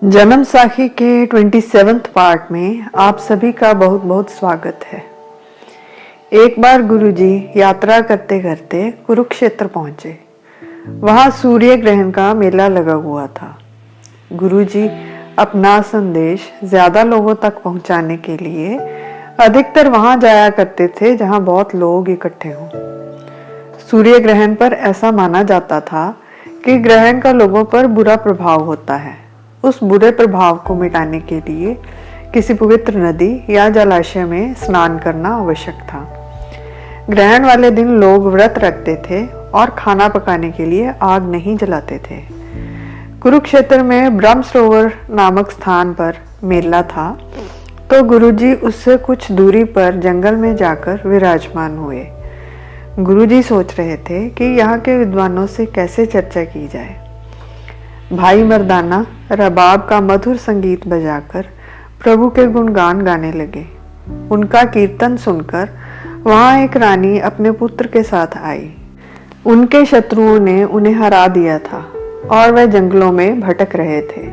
जन्म साखी के 27th पार्ट में आप सभी का बहुत बहुत स्वागत है। एक बार गुरुजी यात्रा करते करते कुरुक्षेत्र पहुंचे। वहां सूर्य ग्रहण का मेला लगा हुआ था। गुरुजी अपना संदेश ज्यादा लोगों तक पहुंचाने के लिए अधिकतर वहां जाया करते थे जहां बहुत लोग इकट्ठे हों। सूर्य ग्रहण पर ऐसा माना जाता था कि ग्रहण का लोगों पर बुरा प्रभाव होता है। उस बुरे प्रभाव को मिटाने के लिए किसी पवित्र नदी या जलाशय में स्नान करना आवश्यक था। ग्रहण वाले दिन लोग व्रत रखते थे और खाना पकाने के लिए आग नहीं जलाते थे। कुरुक्षेत्र में ब्रह्म सरोवर नामक स्थान पर मेला था, तो गुरुजी उससे कुछ दूरी पर जंगल में जाकर विराजमान हुए। गुरुजी सोच रहे थे कि यहाँ के विद्वानों से कैसे चर्चा की जाए। भाई मर्दाना रबाब का मधुर संगीत बजाकर प्रभु के गुणगान गाने लगे। उनका कीर्तन सुनकर वहां एक रानी अपने पुत्र के साथ आई। उनके शत्रुओं ने उन्हें हरा दिया था और वह जंगलों में भटक रहे थे।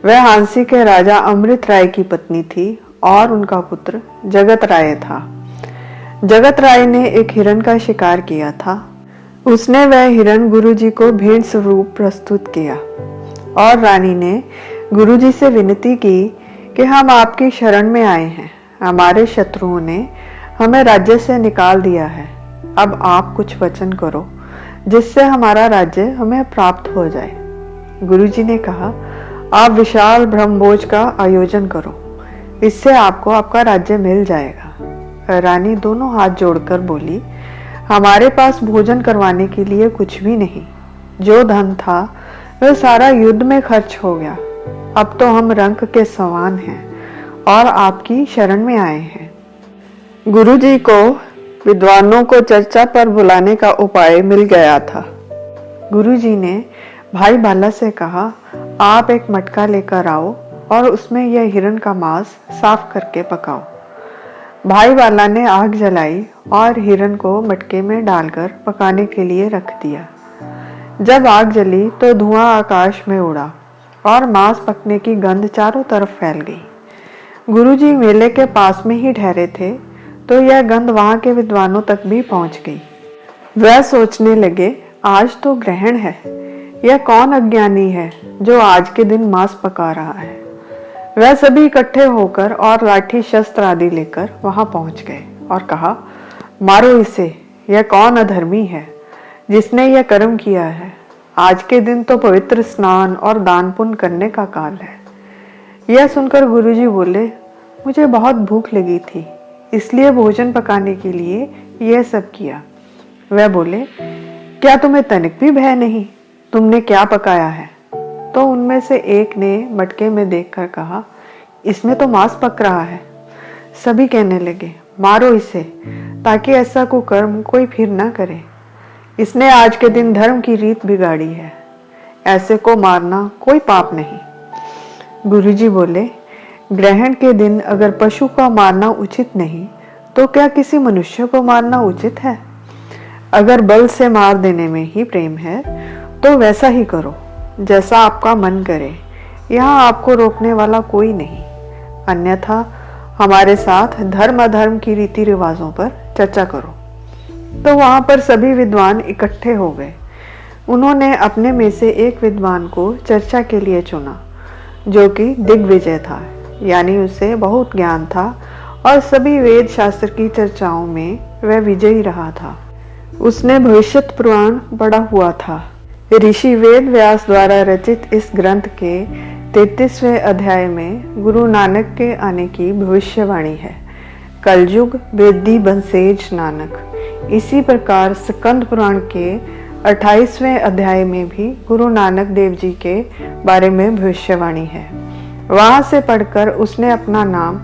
वह हांसी के राजा अमृत राय की पत्नी थी और उनका पुत्र जगत राय था। जगत राय ने एक हिरण का शिकार किया था। उसने वह हिरण गुरुजी को भेंट स्वरूप प्रस्तुत किया और रानी ने गुरुजी से विनती की कि हम आपकी शरण में आए हैं। हमारे शत्रुओं ने हमें राज्य से निकाल दिया है। अब आप कुछ वचन करो जिससे हमारा राज्य हमें प्राप्त हो जाए। गुरुजी ने कहा, आप विशाल ब्रह्मभोज का आयोजन करो, इससे आपको आपका राज्य मिल जाएगा। रानी दोनों हाथ जोड़कर बोली, हमारे पास भोजन करवाने के लिए कुछ भी नहीं। जो धन था वह सारा युद्ध में खर्च हो गया। अब तो हम रंक के समान हैं और आपकी शरण में आए हैं। गुरुजी को विद्वानों को चर्चा पर बुलाने का उपाय मिल गया था। गुरुजी ने भाई बाला से कहा, आप एक मटका लेकर आओ और उसमें यह हिरण का मांस साफ करके पकाओ। भाई बाला ने आग जलाई और हिरण को मटके में डालकर पकाने के लिए रख दिया। जब आग जली तो धुआं आकाश में उड़ा और मांस पकने की गंध चारों तरफ फैल गई। गुरुजी मेले के पास में ही ठहरे थे, तो यह गंध वहां के विद्वानों तक भी पहुंच गई। वह सोचने लगे, आज तो ग्रहण है, यह कौन अज्ञानी है जो आज के दिन मांस पका रहा है। वह सभी इकट्ठे होकर और लाठी शस्त्र आदि लेकर वहां पहुंच गए और कहा, मारो इसे, यह कौन अधर्मी है जिसने यह कर्म किया है। आज के दिन तो पवित्र स्नान और दान पुण्य करने का काल है। यह सुनकर गुरुजी बोले, मुझे बहुत भूख लगी थी, इसलिए भोजन पकाने के लिए यह सब किया। वह बोले, क्या तुम्हें तनिक भी भय नहीं? तुमने क्या पकाया है? तो उनमें से एक ने मटके में देखकर कहा, इसमें तो मांस पक रहा है। सभी कहने लगे, मारो इसे, ताकि ऐसा कुकर्म कोई फिर ना करे। इसने आज के दिन धर्म की रीत बिगाड़ी है। ऐसे को मारना कोई पाप नहीं। गुरुजी बोले, ग्रहण के दिन अगर पशु को मारना उचित नहीं, तो क्या किसी मनुष्य को मारना उचित है? अगर बल से मार देने में ही प्रेम है तो वैसा ही करो, जैसा आपका मन करे। यहाँ आपको रोकने वाला कोई नहीं। अन्यथा हमारे साथ धर्म अधर्म की रीति रिवाजों पर चर्चा करो। तो वहां पर सभी विद्वान इकट्ठे हो गए। उन्होंने अपने में से एक विद्वान को चर्चा के लिए चुना, जो कि दिग्विजय था, यानी उसे बहुत ज्ञान था और सभी वेद शास्त्र की चर्चाओं में वह विजयी रहा था। उसने भविष्य पुराण पढ़ा हुआ था। ऋषि वेद व्यास द्वारा रचित इस ग्रंथ के 33वें अध्याय में गुरु नानक के आने की भविष्यवाणी है। कलयुग वेदी बंसेज नानक। इसी प्रकार स्कंद पुराण के 28वें अध्याय में भी गुरु नानक देव जी के बारे में भविष्यवाणी है। वहां से पढ़कर उसने अपना नाम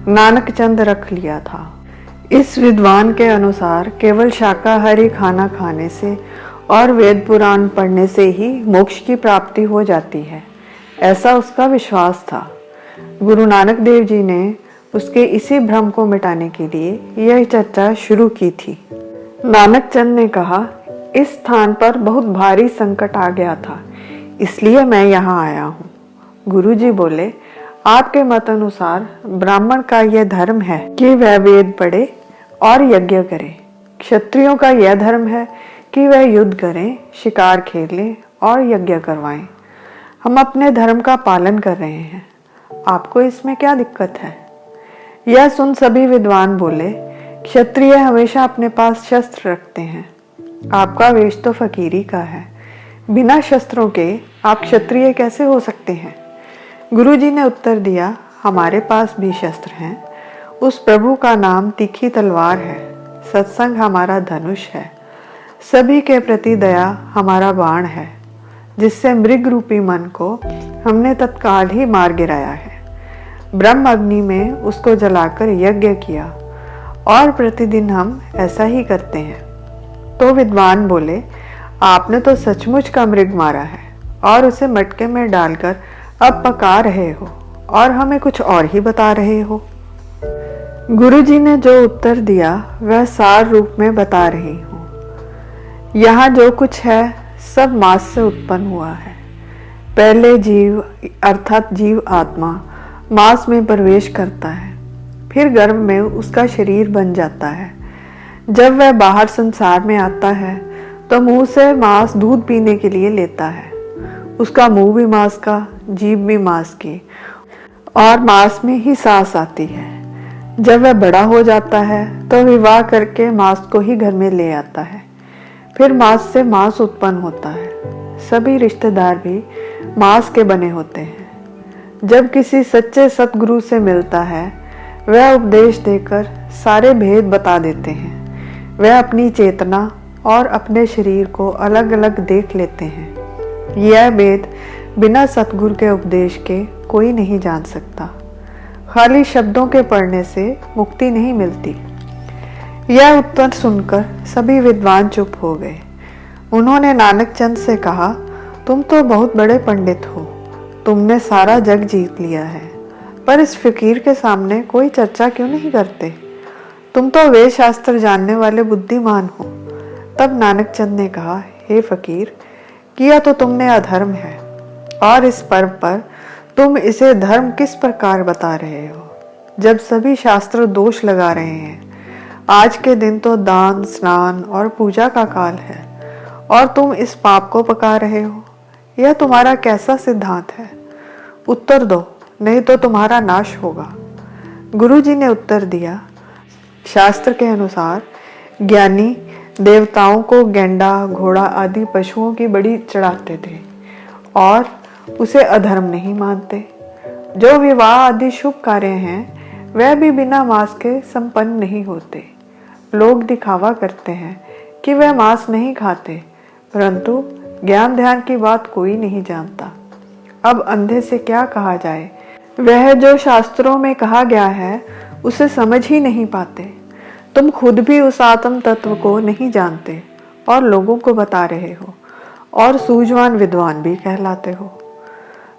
नानक चंद रख लिया था। इस विद्वान के अनुसार केवल शाकाहारी खाना खाने से और वेद पुराण पढ़ने से ही मोक्ष की प्राप्ति हो जाती है, ऐसा उसका विश्वास था। गुरु नानक देव जी ने उसके इसी भ्रम को मिटाने के लिए यह चर्चा शुरू की थी। नानक चंद ने कहा, इस स्थान पर बहुत भारी संकट आ गया था, इसलिए मैं यहाँ आया हूँ। गुरुजी बोले, आपके मत अनुसार ब्राह्मण का यह धर्म है कि वह वेद पढ़े और यज्ञ करे। क्षत्रियों का यह धर्म है कि वह युद्ध करें, शिकार खेलें और यज्ञ करवाएं। हम अपने धर्म का पालन कर रहे हैं, आपको इसमें क्या दिक्कत है? यह सुन सभी विद्वान बोले, क्षत्रिय हमेशा अपने पास शस्त्र रखते हैं, आपका वेश तो फकीरी का है, बिना शस्त्रों के आप क्षत्रिय कैसे हो सकते हैं? गुरुजी ने उत्तर दिया, हमारे पास भी शस्त्र हैं। उस प्रभु का नाम तीखी तलवार है, सत्संग हमारा धनुष है, सभी के प्रति दया हमारा बाण है, जिससे मृग रूपी मन को हमने तत्काल ही मार गिराया है। ब्रह्म अग्नि में उसको जलाकर यज्ञ किया और प्रतिदिन हम ऐसा ही करते हैं। तो विद्वान बोले, आपने तो सचमुच का मृग मारा है और उसे मटके में डालकर अब पका रहे हो और हमें कुछ और ही बता रहे हो। गुरुजी ने जो उत्तर दिया वह सार रूप में बता रही हूँ। यहाँ जो कुछ है सब मांस से उत्पन्न हुआ है। पहले जीव अर्थात जीव आत्मा मांस में प्रवेश करता है, फिर गर्भ में उसका शरीर बन जाता है। जब वह बाहर संसार में आता है तो मुंह से मांस दूध पीने के लिए लेता है। उसका मुंह भी मांस का, जीभ भी मांस की, और मांस में ही सांस आती है। जब वह बड़ा हो जाता है तो विवाह करके मांस को ही घर में ले आता है। फिर मांस से मांस उत्पन्न होता है। सभी रिश्तेदार भी मांस के बने होते हैं। जब किसी सच्चे सतगुरु से मिलता है वह उपदेश देकर सारे भेद बता देते हैं। वह अपनी चेतना और अपने शरीर को अलग अलग देख लेते हैं। यह भेद बिना सतगुरु के उपदेश के कोई नहीं जान सकता। खाली शब्दों के पढ़ने से मुक्ति नहीं मिलती। यह उत्तर सुनकर सभी विद्वान चुप हो गए। उन्होंने नानक चंद से कहा, तुम तो बहुत बड़े पंडित हो, तुमने सारा जग जीत लिया है, पर इस फकीर के सामने कोई चर्चा क्यों नहीं करते? तुम तो वेद शास्त्र जानने वाले बुद्धिमान हो। तब नानक चंद ने कहा, हे फकीर, किया तो तुमने अधर्म है, और इस पर्व पर तुम इसे धर्म किस प्रकार बता रहे हो, जब सभी शास्त्र दोष लगा रहे हैं। आज के दिन तो दान, स्नान और पूजा का काल है, और तुम इस पाप को पका रहे हो। यह तुम्हारा कैसा सिद्धांत है? उत्तर दो, नहीं तो तुम्हारा नाश होगा। गुरुजी ने उत्तर दिया, शास्त्र के अनुसार ज्ञानी देवताओं को गेंडा, घोड़ा आदि पशुओं की बलि चढ़ाते थे और उसे अधर्म नहीं मानते। जो विवाह आदि शुभ कार्य हैं वह भी बिना मांस के संपन्न नहीं होते। लोग दिखावा करते हैं कि वह मांस नहीं खाते, परंतु ज्ञान ध्यान की बात कोई नहीं जानता। अब अंधे से क्या कहा जाए? वह जो शास्त्रों में कहा गया है उसे समझ ही नहीं पाते। तुम खुद भी उस आत्म तत्व को नहीं जानते और लोगों को बता रहे हो, और सूझवान विद्वान भी कहलाते हो।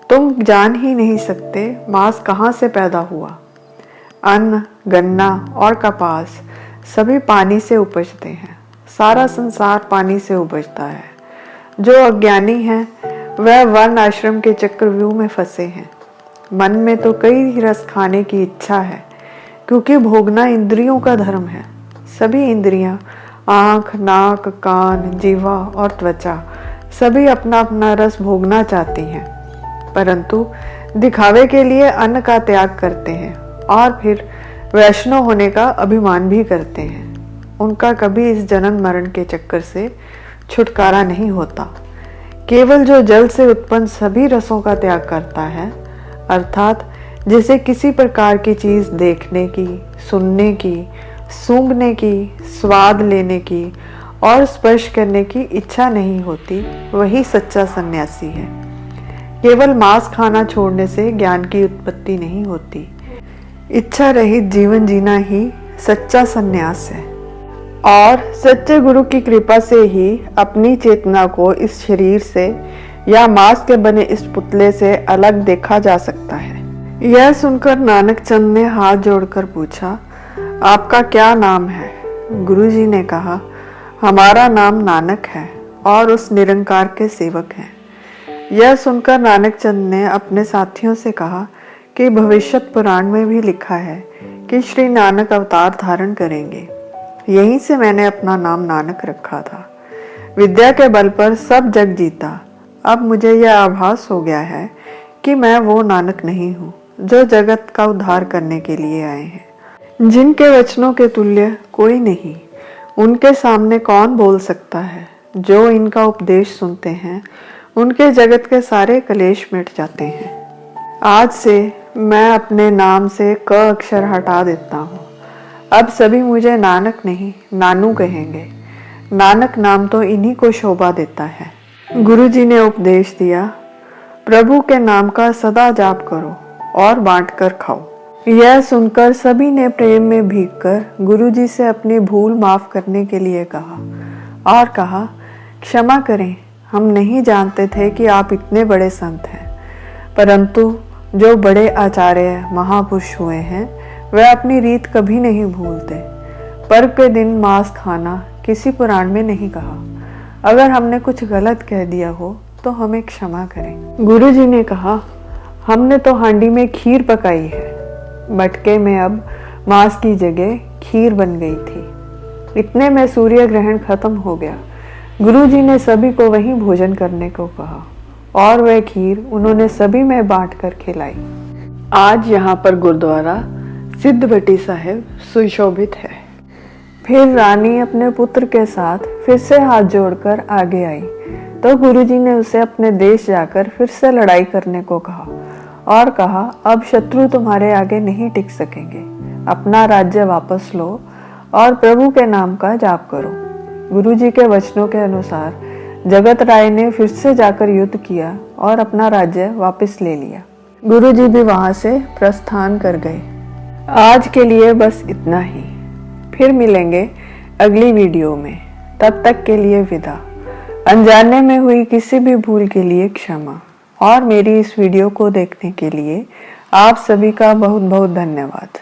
तुम जान ही नहीं सकते मांस कहाँ से पैदा हुआ। अन्न, गन्ना और कपास सभी पानी से उपजते हैं। सारा संसार पानी से उपजता है। जो अज्ञानी हैं वह वर्ण आश्रम के चक्रव्यूह में फंसे हैं। मन में तो कई रस खाने की इच्छा है, क्योंकि भोगना इंद्रियों का धर्म है। सभी इंद्रियां, आँख, नाक, कान, जीवा और त्वचा सभी अपना अपना रस भोगना चाहती हैं, परंतु दिखावे के लिए अन्न का त्याग करते हैं और फिर वैष्णव होने का अभिमान भी करते हैं। उनका कभी इस जन्म मरण के चक्कर से छुटकारा नहीं होता। केवल जो जल से उत्पन्न सभी रसों का त्याग करता है, अर्थात जिसे किसी प्रकार की चीज देखने की, सुनने की, सूंघने की, स्वाद लेने की और स्पर्श करने की इच्छा नहीं होती, वही सच्चा सन्यासी है। केवल मांस खाना छोड़ने से ज्ञान की उत्पत्ति नहीं होती। इच्छा रहित जीवन जीना ही सच्चा सन्यास है, और सच्चे गुरु की कृपा से ही अपनी चेतना को इस शरीर से या मांस के बने इस पुतले से अलग देखा जा सकता है। यह सुनकर नानक चंद ने हाथ जोड़कर पूछा, आपका क्या नाम है? गुरुजी ने कहा, हमारा नाम नानक है और उस निरंकार के सेवक हैं। यह सुनकर नानक चंद ने अपने साथियों से कहा कि भविष्यत पुराण में भी लिखा है कि श्री नानक अवतार धारण करेंगे। यहीं से मैंने अपना नाम नानक रखा था। विद्या के बल पर सब जग जीता। अब मुझे यह आभास हो गया है कि मैं वो नानक नहीं हूँ जो जगत का उद्धार करने के लिए आए हैं। जिनके वचनों के तुल्य कोई नहीं, उनके सामने कौन बोल सकता है। जो इनका उपदेश सुनते हैं उनके जगत के सारे कलेश मिट जाते हैं। आज से मैं अपने नाम से क अक्षर हटा देता हूँ। अब सभी मुझे नानक नहीं नानू कहेंगे। नानक नाम तो इन्हीं को शोभा देता है। गुरु जी ने उपदेश दिया, प्रभु के नाम का सदा जाप करो और बांट कर खाओ। यह सुनकर सभी ने प्रेम में भीगकर गुरु जी से अपनी भूल माफ करने के लिए कहा और कहा, क्षमा करें, हम नहीं जानते थे कि आप इतने बड़े संत हैं। परंतु जो बड़े आचार्य महापुरुष हुए हैं वह अपनी रीत कभी नहीं भूलते। पर्व के दिन मांस खाना किसी पुराण में नहीं कहा। अगर हमने कुछ गलत कह दिया हो तो हमें क्षमा करें। गुरु जी ने कहा, हमने तो हांडी में खीर पकाई है। मटके में अब मांस की जगह खीर बन गई थी। इतने में सूर्य ग्रहण खत्म हो गया। गुरु जी ने सभी को वहीं भोजन करने को कहा और वह खीर उन्होंने सभी में बांट कर खिलाई। आज यहाँ पर गुरुद्वारा सिद्धवटी साहिब सुशोभित है। फिर रानी अपने पुत्र के साथ फिर से हाथ जोड़कर आगे आई तो गुरुजी ने उसे अपने देश जाकर फिर से लड़ाई करने को कहा और कहा, अब शत्रु तुम्हारे आगे नहीं टिक सकेंगे। अपना राज्य वापस लो और प्रभु के नाम का जाप करो। गुरुजी के वचनों के अनुसार जगत राय ने फिर से जाकर युद्ध किया और अपना राज्य वापस ले लिया। गुरुजी भी वहां से प्रस्थान कर गए। आज के लिए बस इतना ही। फिर मिलेंगे अगली वीडियो में। तब तक के लिए विदा। अनजाने में हुई किसी भी भूल के लिए क्षमा और मेरी इस वीडियो को देखने के लिए आप सभी का बहुत बहुत धन्यवाद।